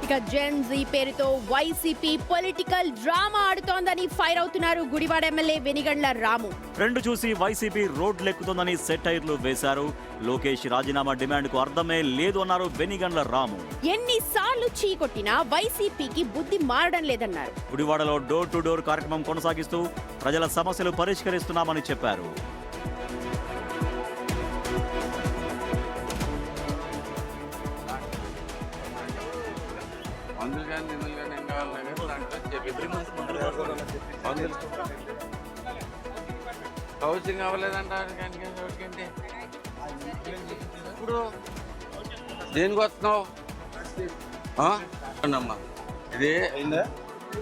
ఇక జెన్ జీ పేరుతో YCP political drama ఆడుతోందని fire అవుతున్నారు గుడివాడ ఎమ్మెల్యే వెనిగండ్ల రాము. ట్రెండ్ చూసి వైసీపీ రోడ్లెక్కుతోందని సెటైర్లు వేశారు. లోకేష్ రాజీనామా డిమాండ్కు అర్థమే లేదు అన్నారు వెనిగండ్ల రాము. ఎన్నిసార్లు చీకొట్టినా వైసీపీకి బుద్ధి మారడం లేదన్నారు. గుడివాడలో డోర్ టు డోర్ కార్యక్రమం కొనసాగిస్తూ ప్రజల సమస్యలు పరిష్కరిస్తున్నామని చెప్పారు. హౌసింగ్ అవ్వలేదంటారు. ఇప్పుడు దేనికి వస్తున్నావు అమ్మా? ఇది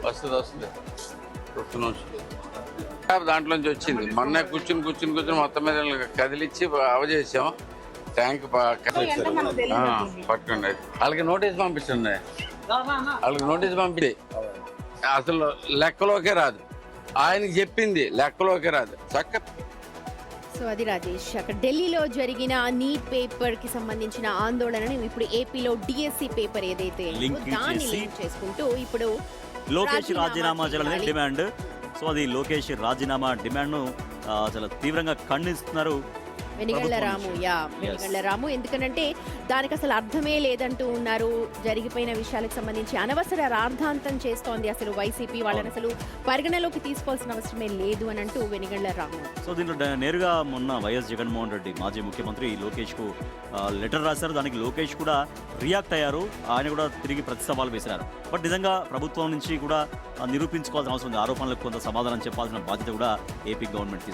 వస్తుంది దాంట్లోంచి వచ్చింది. మొన్న కూర్చుని మొత్తం మీద కదిలిచ్చి అవజేసాం. ట్యాంక్ పట్టుకోండి. వాళ్ళకి నోటీస్ పంపిస్తుంది. అసలు లెక్కలోకే రాదు. ఆయనకి చెప్పింది లెక్కలోకే రాదు. సో అది రాజేష్, అక్కడ ఢిల్లీలో జరిగిన నీట్ పేపర్ కి సంబంధించిన ఆందోళనను ఇప్పుడు ఏపీలో డిఎస్సి పేపర్ ఏదైతే దాన్ని లింక్ చేసుకుంటూ ఇప్పుడు లోకేష్ రాజీనామా చేయాలని డిమాండ్. సో అది లోకేష్ రాజీనామా డిమాండ్ ను చాలా తీవ్రంగా ఖండిస్తున్నారు వెనిగండ్ల రాము. ఎందుకంటే దానికి అసలు అర్థమే లేదంటూ ఉన్నారు. జరిగిపోయిన విషయాలకు సంబంధించి అనవసర రాద్ధాంతం చేస్తోంది అసలు వైసీపీ. వాళ్ళని అసలు పరిగణలోకి తీసుకోవాల్సిన అవసరమే లేదు అని అంటూ వెనిగండ్ల రాము. సో దీంట్లో నేరుగా మొన్న వైఎస్ జగన్మోహన్ రెడ్డి మాజీ ముఖ్యమంత్రి లోకేష్ కు లెటర్ రాశారు. దానికి లోకేష్ కూడా రియాక్ట్ అయ్యారు. ఆయన కూడా తిరిగి ప్రతి సవాల్ వేశారు. బట్ నిజంగా ప్రభుత్వం నుంచి కూడా నిరూపించుకోవాల్సిన అవసరం ఉంది. ఆరోపణలకు కొంత సమాధానం చెప్పాల్సిన బాధ్యత కూడా ఏపీ గవర్నమెంట్